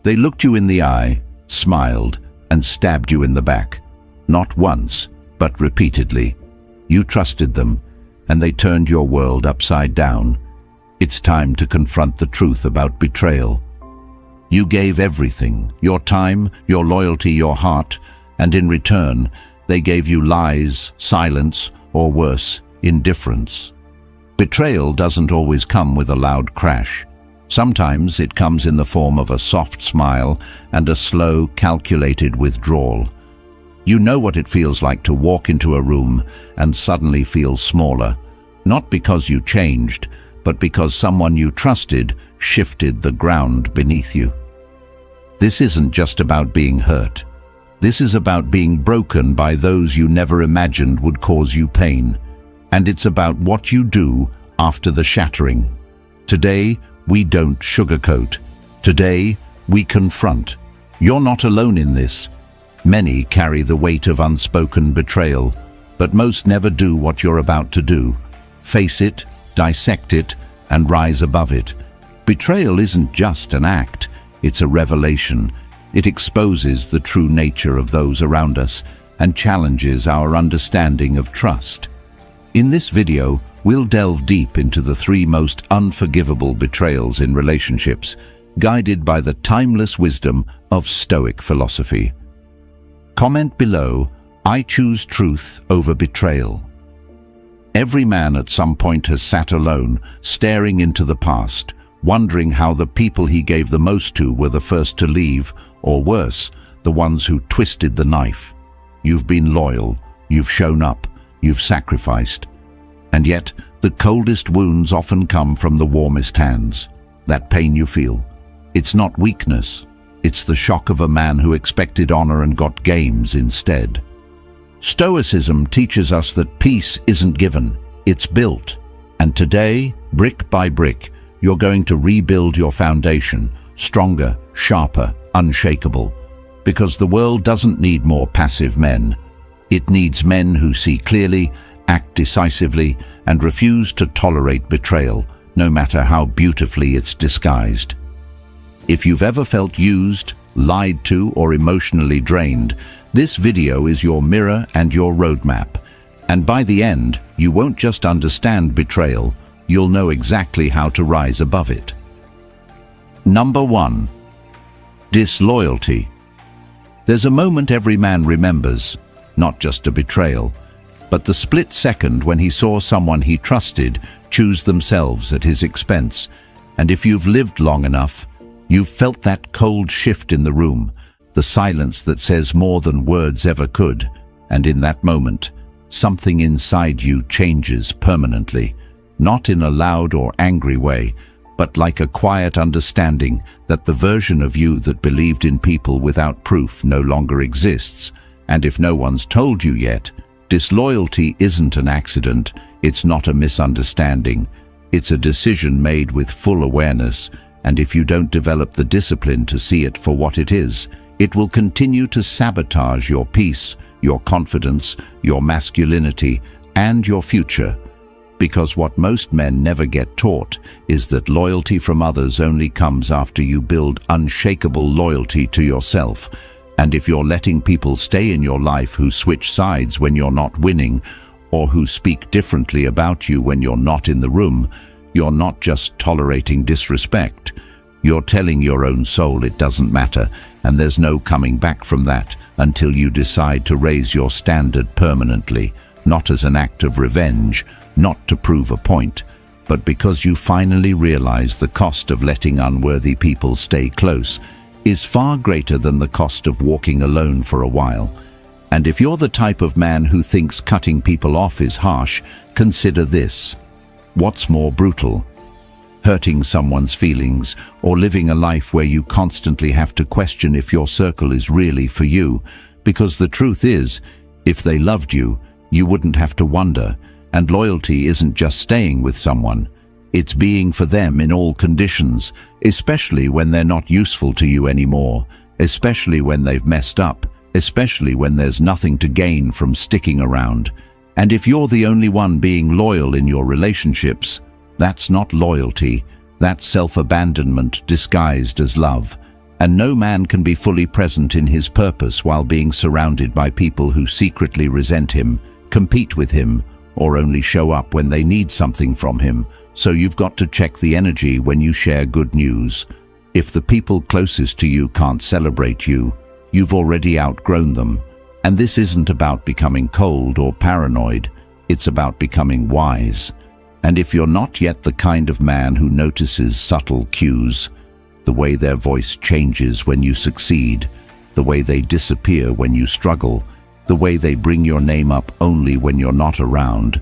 They looked you in the eye, smiled, and stabbed you in the back. Not once, but repeatedly. You trusted them, and they turned your world upside down. It's time to confront the truth about betrayal. You gave everything, your time, your loyalty, your heart, and in return, they gave you lies, silence, or worse, indifference. Betrayal doesn't always come with a loud crash. Sometimes it comes in the form of a soft smile and a slow, calculated withdrawal. You know what it feels like to walk into a room and suddenly feel smaller, not because you changed, but because someone you trusted shifted the ground beneath you. This isn't just about being hurt. This is about being broken by those you never imagined would cause you pain. And it's about what you do after the shattering. Today, we don't sugarcoat. Today, we confront. You're not alone in this. Many carry the weight of unspoken betrayal, but most never do what you're about to do. Face it, dissect it, and rise above it. Betrayal isn't just an act, it's a revelation. It exposes the true nature of those around us and challenges our understanding of trust. In this video, we'll delve deep into the 3 most unforgivable betrayals in relationships, guided by the timeless wisdom of Stoic philosophy. Comment below, "I choose truth over betrayal." Every man at some point has sat alone, staring into the past, wondering how the people he gave the most to were the first to leave, or worse, the ones who twisted the knife. You've been loyal, you've shown up, you've sacrificed. And yet, the coldest wounds often come from the warmest hands. That pain you feel, it's not weakness. It's the shock of a man who expected honor and got games instead. Stoicism teaches us that peace isn't given, it's built. And today, brick by brick, you're going to rebuild your foundation, stronger, sharper, unshakable. Because the world doesn't need more passive men. It needs men who see clearly, act decisively, and refuse to tolerate betrayal, no matter how beautifully it's disguised. If you've ever felt used, lied to, or emotionally drained, this video is your mirror and your roadmap. And by the end, you won't just understand betrayal, you'll know exactly how to rise above it. Number 1. Disloyalty. There's a moment every man remembers, not just a betrayal, but the split second when he saw someone he trusted choose themselves at his expense. And if you've lived long enough, you've felt that cold shift in the room, the silence that says more than words ever could. And in that moment, something inside you changes permanently, not in a loud or angry way, but like a quiet understanding that the version of you that believed in people without proof no longer exists. And if no one's told you yet, disloyalty isn't an accident, it's not a misunderstanding. It's a decision made with full awareness, and if you don't develop the discipline to see it for what it is, it will continue to sabotage your peace, your confidence, your masculinity, and your future. Because what most men never get taught is that loyalty from others only comes after you build unshakable loyalty to yourself. And if you're letting people stay in your life who switch sides when you're not winning, or who speak differently about you when you're not in the room, you're not just tolerating disrespect. You're telling your own soul it doesn't matter, and there's no coming back from that until you decide to raise your standard permanently, not as an act of revenge, not to prove a point, but because you finally realize the cost of letting unworthy people stay close is far greater than the cost of walking alone for a while. And if you're the type of man who thinks cutting people off is harsh, consider this. What's more brutal? Hurting someone's feelings, or living a life where you constantly have to question if your circle is really for you? Because the truth is, if they loved you, you wouldn't have to wonder. And loyalty isn't just staying with someone. It's being for them in all conditions, especially when they're not useful to you anymore, especially when they've messed up, especially when there's nothing to gain from sticking around. And if you're the only one being loyal in your relationships, that's not loyalty, that's self-abandonment disguised as love. And no man can be fully present in his purpose while being surrounded by people who secretly resent him, compete with him, or only show up when they need something from him. So you've got to check the energy when you share good news. If the people closest to you can't celebrate you, you've already outgrown them. And this isn't about becoming cold or paranoid, it's about becoming wise. And if you're not yet the kind of man who notices subtle cues, the way their voice changes when you succeed, the way they disappear when you struggle, the way they bring your name up only when you're not around,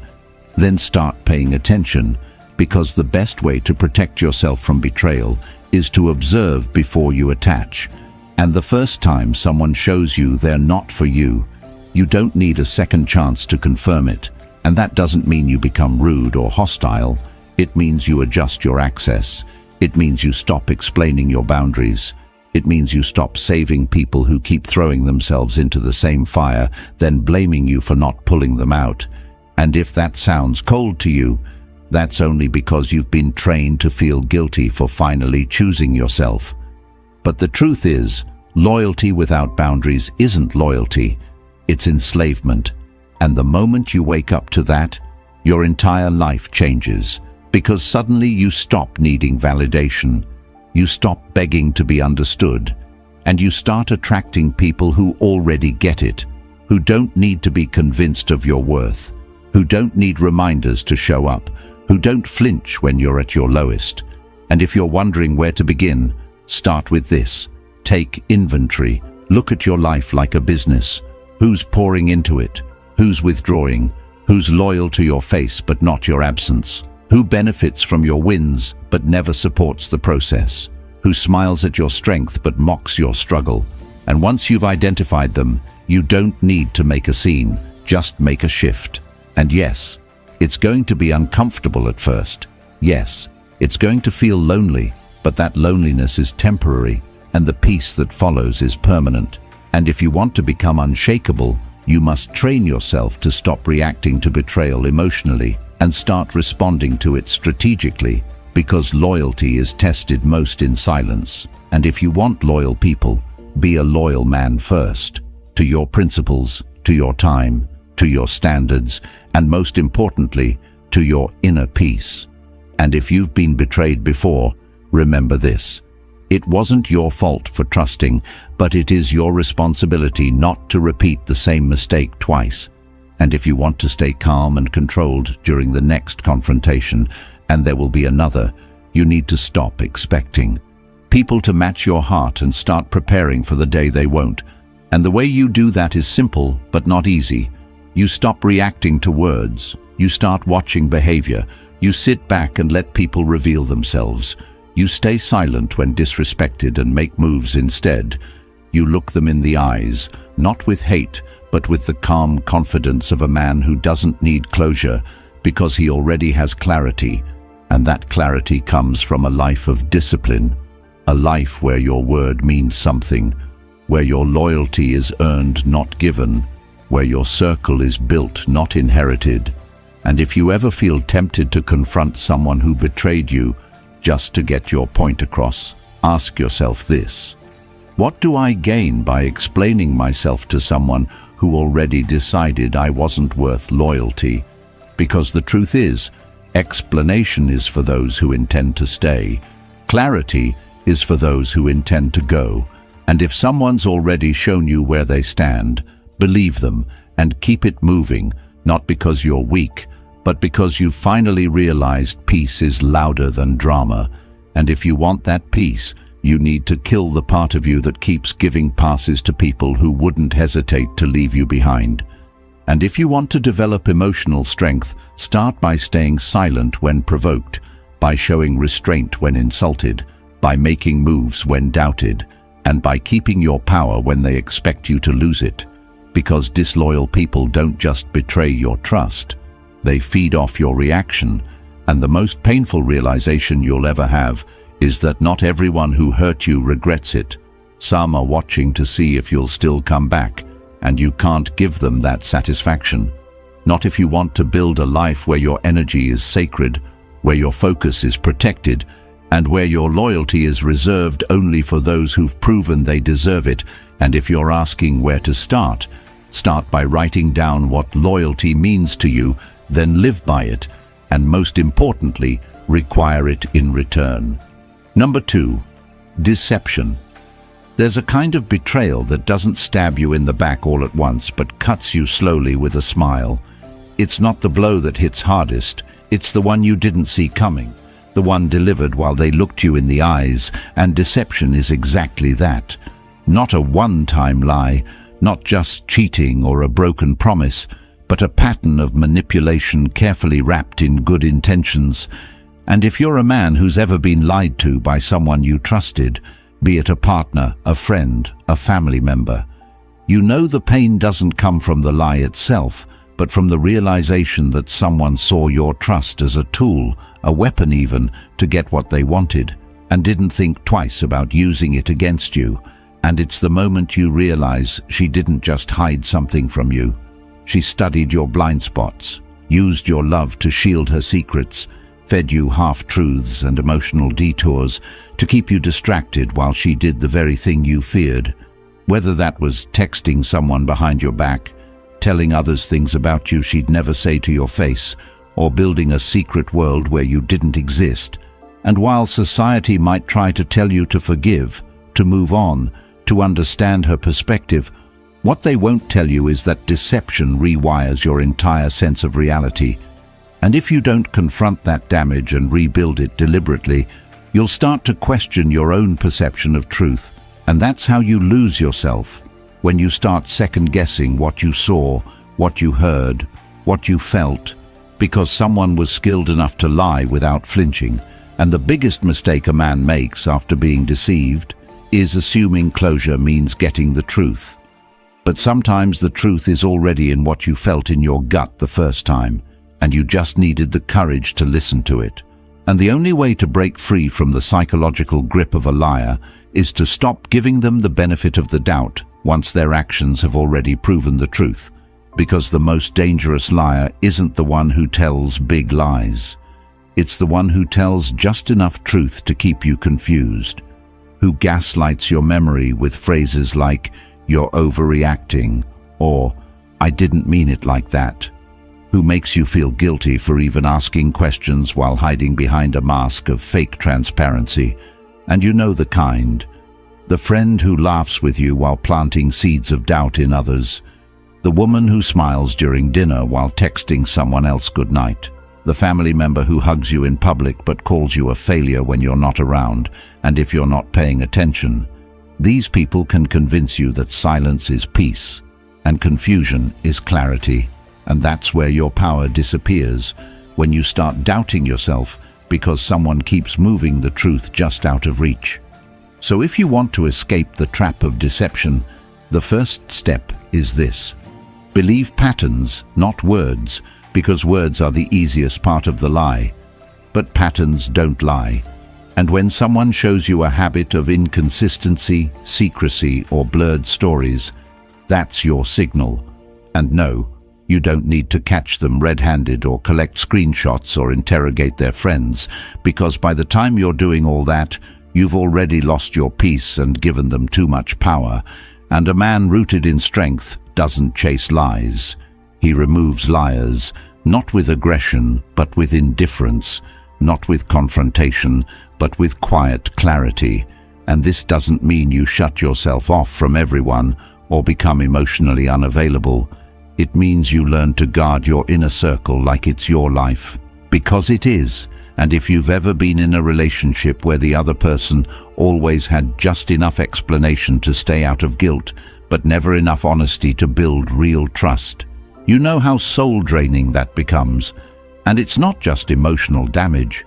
then start paying attention, because the best way to protect yourself from betrayal is to observe before you attach. And the first time someone shows you they're not for you, you don't need a second chance to confirm it. And that doesn't mean you become rude or hostile. It means you adjust your access. It means you stop explaining your boundaries. It means you stop saving people who keep throwing themselves into the same fire, then blaming you for not pulling them out. And if that sounds cold to you, that's only because you've been trained to feel guilty for finally choosing yourself. But the truth is, loyalty without boundaries isn't loyalty, it's enslavement. And the moment you wake up to that, your entire life changes, because suddenly you stop needing validation, you stop begging to be understood, and you start attracting people who already get it, who don't need to be convinced of your worth, who don't need reminders to show up, who don't flinch when you're at your lowest. And if you're wondering where to begin, start with this. Take inventory. Look at your life like a business. Who's pouring into it? Who's withdrawing? Who's loyal to your face but not your absence? Who benefits from your wins but never supports the process? Who smiles at your strength but mocks your struggle? And once you've identified them, you don't need to make a scene, just make a shift. And yes, it's going to be uncomfortable at first. Yes, it's going to feel lonely, but that loneliness is temporary, and the peace that follows is permanent. And if you want to become unshakable, you must train yourself to stop reacting to betrayal emotionally and start responding to it strategically, because loyalty is tested most in silence. And if you want loyal people, be a loyal man first, to your principles, to your time, to your standards, and most importantly, to your inner peace. And if you've been betrayed before, remember this. It wasn't your fault for trusting, but it is your responsibility not to repeat the same mistake twice. And if you want to stay calm and controlled during the next confrontation, and there will be another, you need to stop expecting people to match your heart and start preparing for the day they won't. And the way you do that is simple, but not easy. You stop reacting to words. You start watching behavior. You sit back and let people reveal themselves. You stay silent when disrespected and make moves instead. You look them in the eyes, not with hate, but with the calm confidence of a man who doesn't need closure because he already has clarity. And that clarity comes from a life of discipline, a life where your word means something, where your loyalty is earned, not given, where your circle is built, not inherited. And if you ever feel tempted to confront someone who betrayed you just to get your point across, ask yourself this: what do I gain by explaining myself to someone who already decided I wasn't worth loyalty? Because the truth is, explanation is for those who intend to stay. Clarity is for those who intend to go. And if someone's already shown you where they stand, believe them and keep it moving, not because you're weak, but because you've finally realized peace is louder than drama. And if you want that peace, you need to kill the part of you that keeps giving passes to people who wouldn't hesitate to leave you behind. And if you want to develop emotional strength, start by staying silent when provoked, by showing restraint when insulted, by making moves when doubted, and by keeping your power when they expect you to lose it. Because disloyal people don't just betray your trust, they feed off your reaction. And the most painful realization you'll ever have is that not everyone who hurt you regrets it. Some are watching to see if you'll still come back, and you can't give them that satisfaction. Not if you want to build a life where your energy is sacred, where your focus is protected, and where your loyalty is reserved only for those who've proven they deserve it. And if you're asking where to start by writing down what loyalty means to you, then live by it, and most importantly, require it in return. Number 2, deception. There's a kind of betrayal that doesn't stab you in the back all at once, but cuts you slowly with a smile. It's not the blow that hits hardest, it's the one you didn't see coming, the one delivered while they looked you in the eyes, and deception is exactly that. Not a one-time lie, not just cheating or a broken promise, but a pattern of manipulation carefully wrapped in good intentions. And if you're a man who's ever been lied to by someone you trusted, be it a partner, a friend, a family member, you know the pain doesn't come from the lie itself, but from the realization that someone saw your trust as a tool, a weapon even, to get what they wanted, and didn't think twice about using it against you. And it's the moment you realize she didn't just hide something from you. She studied your blind spots, used your love to shield her secrets, fed you half-truths and emotional detours to keep you distracted while she did the very thing you feared. Whether that was texting someone behind your back, telling others things about you she'd never say to your face, or building a secret world where you didn't exist. And while society might try to tell you to forgive, to move on, to understand her perspective, what they won't tell you is that deception rewires your entire sense of reality. And if you don't confront that damage and rebuild it deliberately, you'll start to question your own perception of truth. And that's how you lose yourself, when you start second-guessing what you saw, what you heard, what you felt, because someone was skilled enough to lie without flinching. And the biggest mistake a man makes after being deceived is assuming closure means getting the truth. But sometimes the truth is already in what you felt in your gut the first time, and you just needed the courage to listen to it. And the only way to break free from the psychological grip of a liar is to stop giving them the benefit of the doubt once their actions have already proven the truth. Because the most dangerous liar isn't the one who tells big lies. It's the one who tells just enough truth to keep you confused, who gaslights your memory with phrases like, "You're overreacting," or "I didn't mean it like that," who makes you feel guilty for even asking questions while hiding behind a mask of fake transparency. And you know the kind. The friend who laughs with you while planting seeds of doubt in others. The woman who smiles during dinner while texting someone else goodnight. The family member who hugs you in public but calls you a failure when you're not around, and if you're not paying attention. These people can convince you that silence is peace, and confusion is clarity. And that's where your power disappears, when you start doubting yourself because someone keeps moving the truth just out of reach. So if you want to escape the trap of deception, the first step is this. Believe patterns, not words, because words are the easiest part of the lie. But patterns don't lie. And when someone shows you a habit of inconsistency, secrecy, or blurred stories, that's your signal. And no, you don't need to catch them red-handed or collect screenshots or interrogate their friends, because by the time you're doing all that, you've already lost your peace and given them too much power. And a man rooted in strength doesn't chase lies. He removes liars, not with aggression, but with indifference, not with confrontation, but with quiet clarity. And this doesn't mean you shut yourself off from everyone or become emotionally unavailable. It means you learn to guard your inner circle like it's your life, because it is. And if you've ever been in a relationship where the other person always had just enough explanation to stay out of guilt, but never enough honesty to build real trust, you know how soul-draining that becomes. And it's not just emotional damage,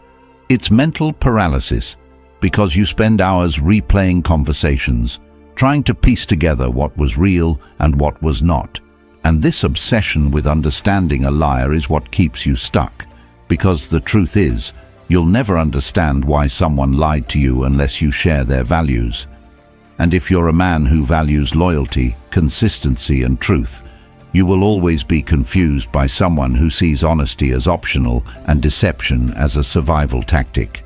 it's mental paralysis, because you spend hours replaying conversations, trying to piece together what was real and what was not. And this obsession with understanding a liar is what keeps you stuck, because the truth is, you'll never understand why someone lied to you unless you share their values. And if you're a man who values loyalty, consistency, and truth, you will always be confused by someone who sees honesty as optional and deception as a survival tactic.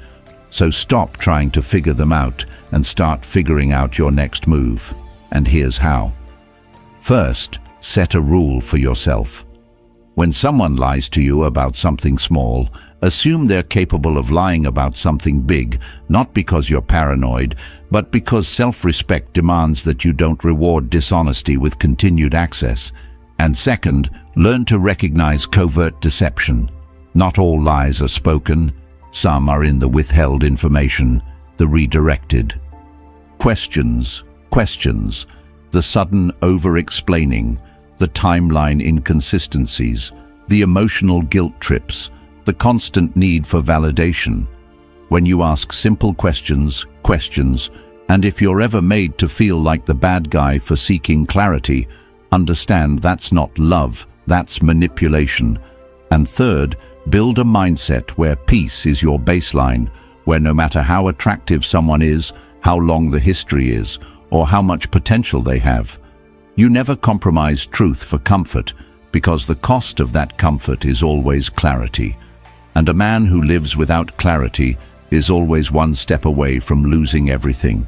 So stop trying to figure them out and start figuring out your next move. And here's how. First, set a rule for yourself. When someone lies to you about something small, assume they're capable of lying about something big, not because you're paranoid, but because self-respect demands that you don't reward dishonesty with continued access. And second, learn to recognize covert deception. Not all lies are spoken. Some are in the withheld information, the redirected. Questions, the sudden over-explaining, the timeline inconsistencies, the emotional guilt trips, the constant need for validation. When you ask simple questions, and if you're ever made to feel like the bad guy for seeking clarity, understand that's not love, that's manipulation. And third, build a mindset where peace is your baseline, where no matter how attractive someone is, how long the history is, or how much potential they have, you never compromise truth for comfort, because the cost of that comfort is always clarity. And a man who lives without clarity is always one step away from losing everything.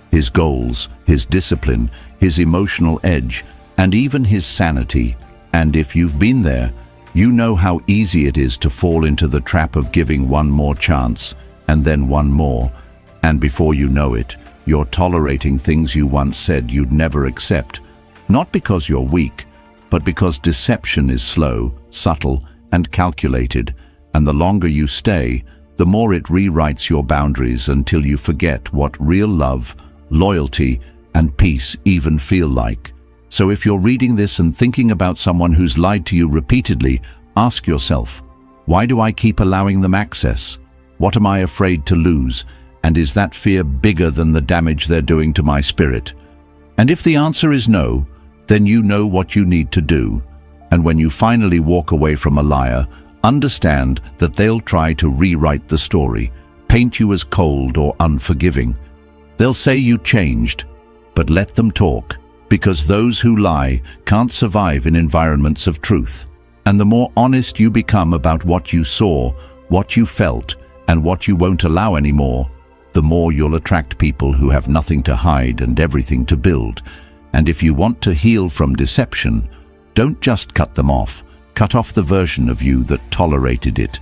His goals, his discipline, his emotional edge, and even his sanity. And if you've been there, you know how easy it is to fall into the trap of giving one more chance, and then one more. And before you know it, you're tolerating things you once said you'd never accept. Not because you're weak, but because deception is slow, subtle, and calculated, and the longer you stay, the more it rewrites your boundaries until you forget what real love, loyalty, and peace even feel like. So if you're reading this and thinking about someone who's lied to you repeatedly, ask yourself, why do I keep allowing them access? What am I afraid to lose? And is that fear bigger than the damage they're doing to my spirit? And if the answer is no, then you know what you need to do. And when you finally walk away from a liar, understand that they'll try to rewrite the story, paint you as cold or unforgiving. They'll say you changed, but let them talk, because those who lie can't survive in environments of truth. And the more honest you become about what you saw, what you felt, and what you won't allow anymore, the more you'll attract people who have nothing to hide and everything to build. And if you want to heal from deception, don't just cut them off. Cut off the version of you that tolerated it,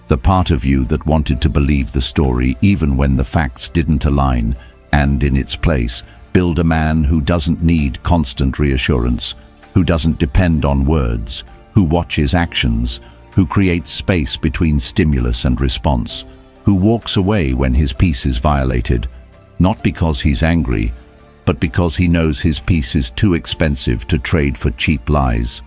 the part of you that wanted to believe the story even when the facts didn't align, and in its place, build a man who doesn't need constant reassurance, who doesn't depend on words, who watches actions, who creates space between stimulus and response, who walks away when his peace is violated, not because he's angry, but because he knows his peace is too expensive to trade for cheap lies.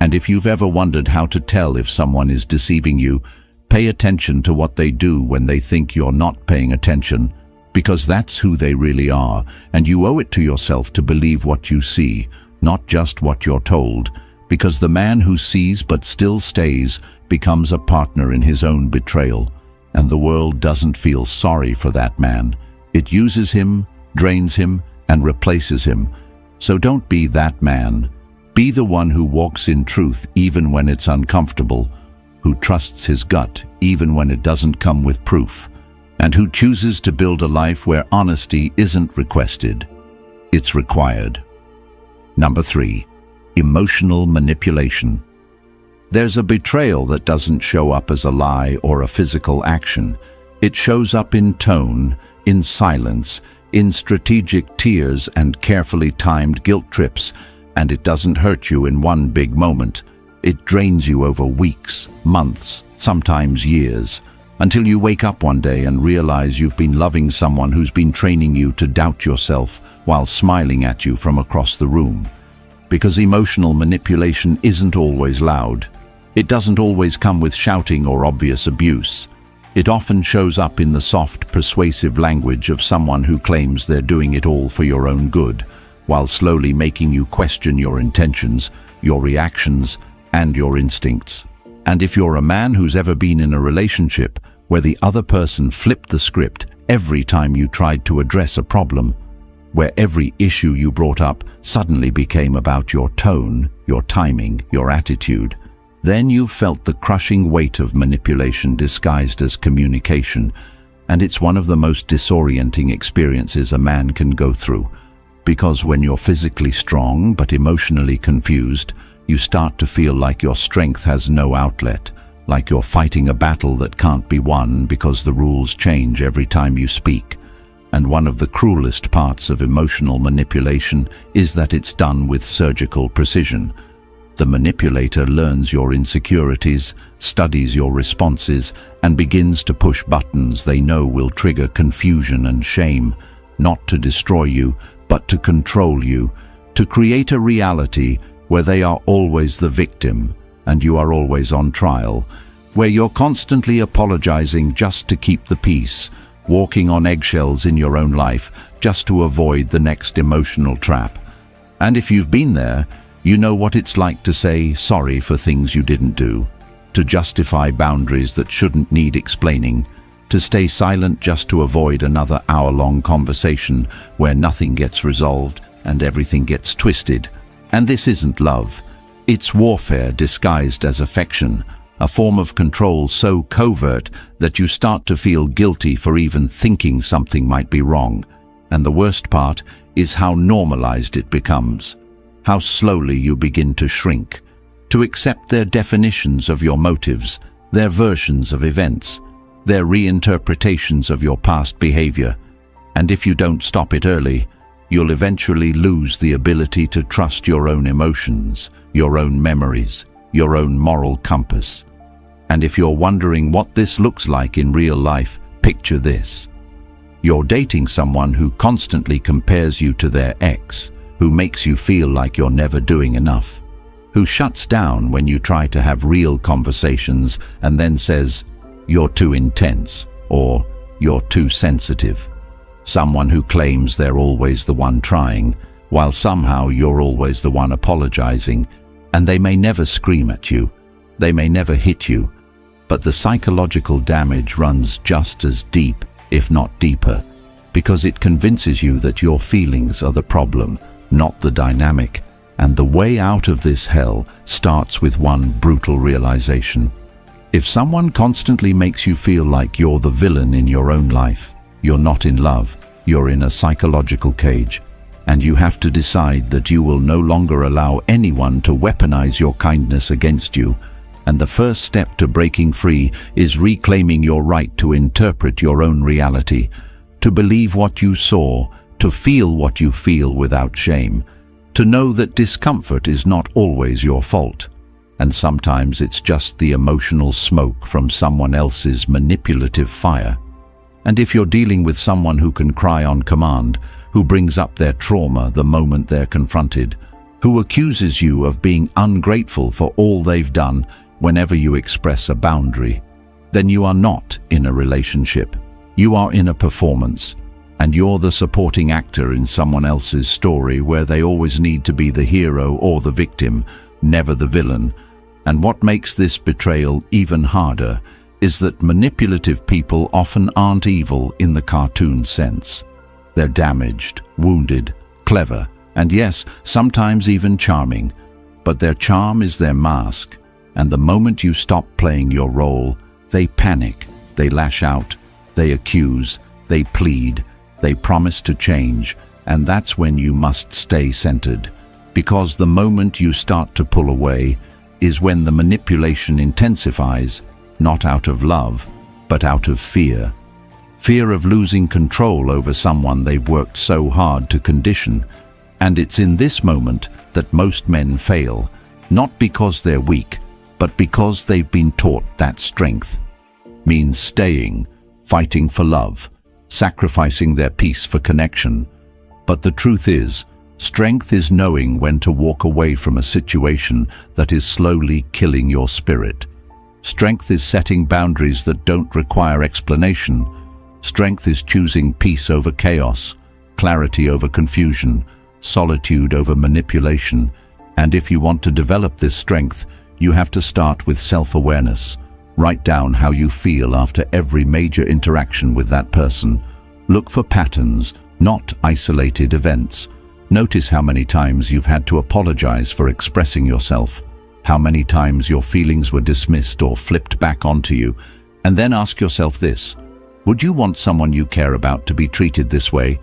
And if you've ever wondered how to tell if someone is deceiving you, pay attention to what they do when they think you're not paying attention, because that's who they really are, and you owe it to yourself to believe what you see, not just what you're told, because the man who sees but still stays becomes a partner in his own betrayal, and the world doesn't feel sorry for that man. It uses him, drains him, and replaces him. So don't be that man. Be the one who walks in truth even when it's uncomfortable, who trusts his gut even when it doesn't come with proof, and who chooses to build a life where honesty isn't requested, it's required. Number 3, emotional manipulation. There's a betrayal that doesn't show up as a lie or a physical action. It shows up in tone, in silence, in strategic tears and carefully timed guilt trips, and it doesn't hurt you in one big moment. It drains you over weeks, months, sometimes years, until you wake up one day and realize you've been loving someone who's been training you to doubt yourself while smiling at you from across the room. Because emotional manipulation isn't always loud. It doesn't always come with shouting or obvious abuse. It often shows up in the soft, persuasive language of someone who claims they're doing it all for your own good, while slowly making you question your intentions, your reactions, and your instincts. And if you're a man who's ever been in a relationship where the other person flipped the script every time you tried to address a problem, where every issue you brought up suddenly became about your tone, your timing, your attitude, then you've felt the crushing weight of manipulation disguised as communication, And it's one of the most disorienting experiences a man can go through. Because when you're physically strong but emotionally confused, you start to feel like your strength has no outlet, like you're fighting a battle that can't be won because the rules change every time you speak. And one of the cruelest parts of emotional manipulation is that it's done with surgical precision. The manipulator learns your insecurities, studies your responses, and begins to push buttons they know will trigger confusion and shame, not to destroy you, but to control you, to create a reality where they are always the victim and you are always on trial, where you're constantly apologizing just to keep the peace, walking on eggshells in your own life just to avoid the next emotional trap. And if you've been there, you know what it's like to say sorry for things you didn't do, to justify boundaries that shouldn't need explaining, to stay silent just to avoid another hour-long conversation where nothing gets resolved and everything gets twisted. And this isn't love. It's warfare disguised as affection, a form of control so covert that you start to feel guilty for even thinking something might be wrong. And the worst part is how normalized it becomes, how slowly you begin to shrink, to accept their definitions of your motives, their versions of events, their reinterpretations of your past behavior. And if you don't stop it early, you'll eventually lose the ability to trust your own emotions, your own memories, your own moral compass. And if you're wondering what this looks like in real life, picture this. You're dating someone who constantly compares you to their ex, who makes you feel like you're never doing enough, who shuts down when you try to have real conversations and then says, "You're too intense," or "You're too sensitive." Someone who claims they're always the one trying, while somehow you're always the one apologizing. And they may never scream at you, they may never hit you, but the psychological damage runs just as deep, if not deeper, because it convinces you that your feelings are the problem, not the dynamic. And the way out of this hell starts with one brutal realization. If someone constantly makes you feel like you're the villain in your own life, you're not in love, you're in a psychological cage. And you have to decide that you will no longer allow anyone to weaponize your kindness against you. And the first step to breaking free is reclaiming your right to interpret your own reality, to believe what you saw, to feel what you feel without shame, to know that discomfort is not always your fault. And sometimes it's just the emotional smoke from someone else's manipulative fire. And if you're dealing with someone who can cry on command, who brings up their trauma the moment they're confronted, who accuses you of being ungrateful for all they've done whenever you express a boundary, then you are not in a relationship. You are in a performance, and you're the supporting actor in someone else's story where they always need to be the hero or the victim, never the villain. And what makes this betrayal even harder is that manipulative people often aren't evil in the cartoon sense. They're damaged, wounded, clever, and yes, sometimes even charming. But their charm is their mask, and the moment you stop playing your role, they panic, they lash out, they accuse, they plead, they promise to change, and that's when you must stay centered. Because the moment you start to pull away is when the manipulation intensifies, not out of love, but out of fear. Fear of losing control over someone they've worked so hard to condition. And it's in this moment that most men fail, not because they're weak, but because they've been taught that strength means staying, fighting for love, sacrificing their peace for connection. But the truth is, strength is knowing when to walk away from a situation that is slowly killing your spirit. Strength is setting boundaries that don't require explanation. Strength is choosing peace over chaos, clarity over confusion, solitude over manipulation. And if you want to develop this strength, you have to start with self-awareness. Write down how you feel after every major interaction with that person. Look for patterns, not isolated events. Notice how many times you've had to apologize for expressing yourself, how many times your feelings were dismissed or flipped back onto you, and then ask yourself this: Would you want someone you care about to be treated this way?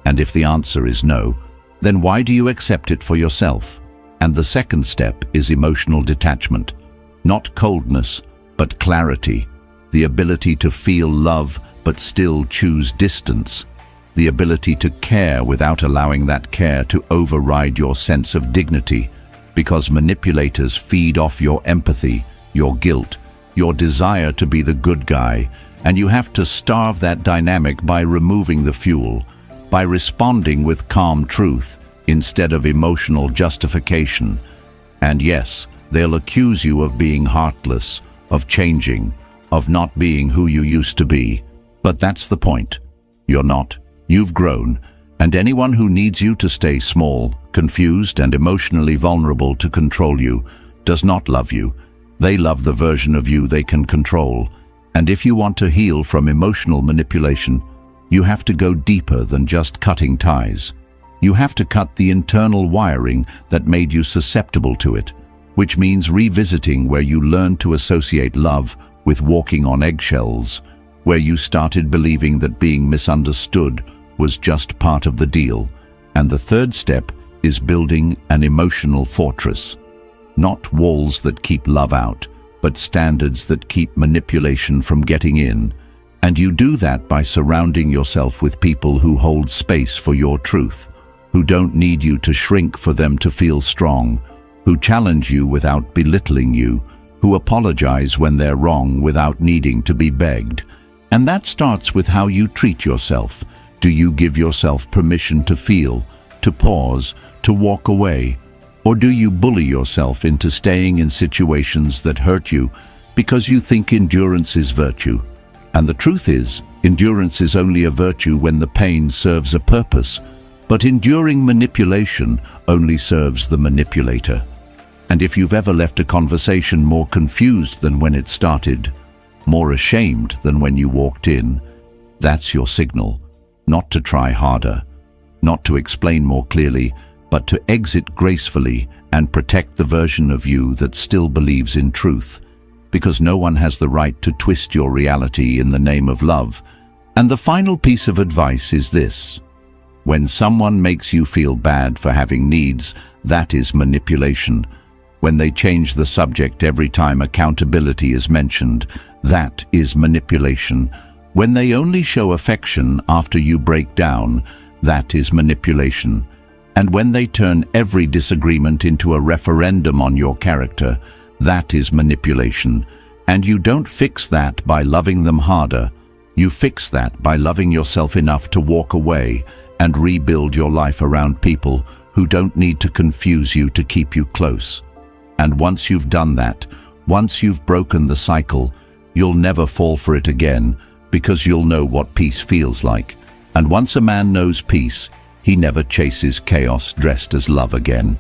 And if the answer is no, then why do you accept it for yourself? And the second step is emotional detachment. Not coldness, but clarity. The ability to feel love but still choose distance. The ability to care without allowing that care to override your sense of dignity, because manipulators feed off your empathy, your guilt, your desire to be the good guy, and you have to starve that dynamic by removing the fuel, by responding with calm truth instead of emotional justification. And yes, they'll accuse you of being heartless, of changing, of not being who you used to be. But that's the point. You're not. You've grown, and anyone who needs you to stay small, confused, and emotionally vulnerable to control you does not love you. They love the version of you they can control. And if you want to heal from emotional manipulation, you have to go deeper than just cutting ties. You have to cut the internal wiring that made you susceptible to it, which means revisiting where you learned to associate love with walking on eggshells, where you started believing that being misunderstood was just part of the deal. And the third step is building an emotional fortress. Not walls that keep love out, but standards that keep manipulation from getting in. And you do that by surrounding yourself with people who hold space for your truth, who don't need you to shrink for them to feel strong, who challenge you without belittling you, who apologize when they're wrong without needing to be begged. And that starts with how you treat yourself. Do you give yourself permission to feel, to pause, to walk away? Or do you bully yourself into staying in situations that hurt you because you think endurance is virtue? And the truth is, endurance is only a virtue when the pain serves a purpose, but enduring manipulation only serves the manipulator. And if you've ever left a conversation more confused than when it started, more ashamed than when you walked in, that's your signal. Not to try harder, not to explain more clearly, but to exit gracefully and protect the version of you that still believes in truth, because no one has the right to twist your reality in the name of love. And the final piece of advice is this: when someone makes you feel bad for having needs, that is manipulation. When they change the subject every time accountability is mentioned, that is manipulation. When they only show affection after you break down, that is manipulation. And when they turn every disagreement into a referendum on your character, that is manipulation. And you don't fix that by loving them harder. You fix that by loving yourself enough to walk away and rebuild your life around people who don't need to confuse you to keep you close. And once you've done that, once you've broken the cycle, you'll never fall for it again, because you'll know what peace feels like. And once a man knows peace, he never chases chaos dressed as love again.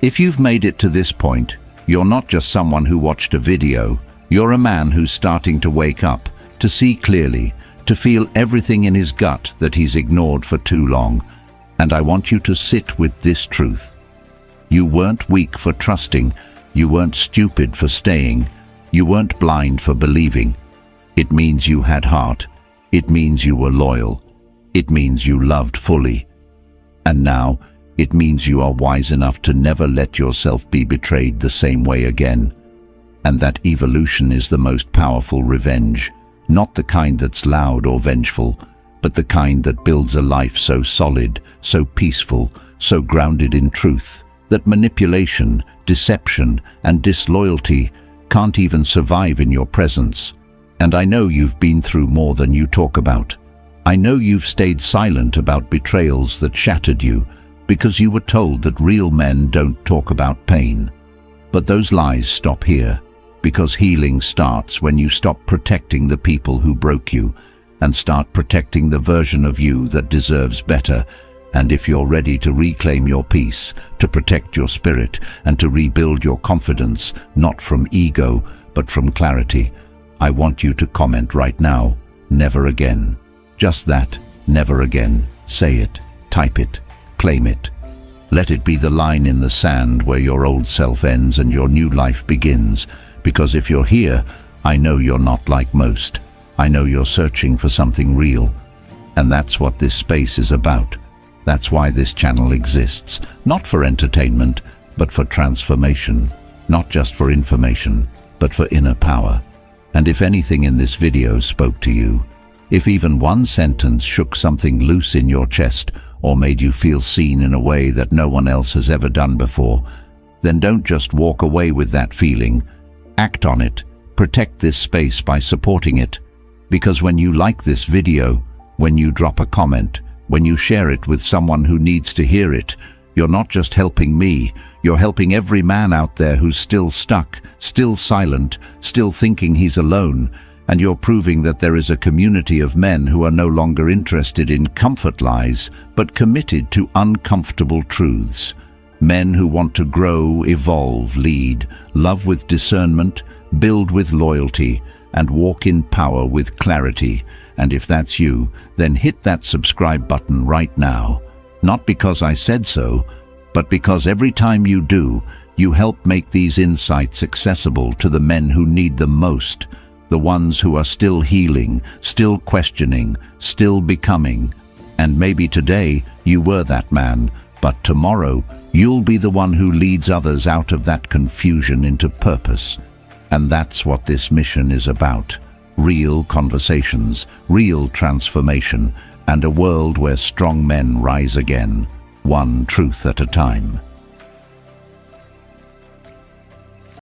If you've made it to this point, you're not just someone who watched a video, you're a man who's starting to wake up, to see clearly, to feel everything in his gut that he's ignored for too long. And I want you to sit with this truth. You weren't weak for trusting, you weren't stupid for staying, you weren't blind for believing. It means you had heart, it means you were loyal, it means you loved fully. And now, it means you are wise enough to never let yourself be betrayed the same way again. And that evolution is the most powerful revenge, not the kind that's loud or vengeful, but the kind that builds a life so solid, so peaceful, so grounded in truth, that manipulation, deception, and disloyalty can't even survive in your presence. And I know you've been through more than you talk about. I know you've stayed silent about betrayals that shattered you, because you were told that real men don't talk about pain. But those lies stop here, because healing starts when you stop protecting the people who broke you and start protecting the version of you that deserves better. And if you're ready to reclaim your peace, to protect your spirit, and to rebuild your confidence, not from ego, but from clarity, I want you to comment right now, never again. Just that, never again. Say it, type it, claim it. Let it be the line in the sand where your old self ends and your new life begins. Because if you're here, I know you're not like most. I know you're searching for something real, and that's what this space is about. That's why this channel exists, not for entertainment, but for transformation, not just for information, but for inner power. And if anything in this video spoke to you, if even one sentence shook something loose in your chest or made you feel seen in a way that no one else has ever done before, then don't just walk away with that feeling. Act on it. Protect this space by supporting it. Because when you like this video, when you drop a comment, when you share it with someone who needs to hear it, you're not just helping me, you're helping every man out there who's still stuck, still silent, still thinking he's alone, and you're proving that there is a community of men who are no longer interested in comfort lies, but committed to uncomfortable truths. Men who want to grow, evolve, lead, love with discernment, build with loyalty, and walk in power with clarity. And if that's you, then hit that subscribe button right now. Not because I said so, but because every time you do, you help make these insights accessible to the men who need them most, the ones who are still healing, still questioning, still becoming. And maybe today you were that man, but tomorrow you'll be the one who leads others out of that confusion into purpose. And that's what this mission is about. Real conversations, real transformation, and a world where strong men rise again, one truth at a time.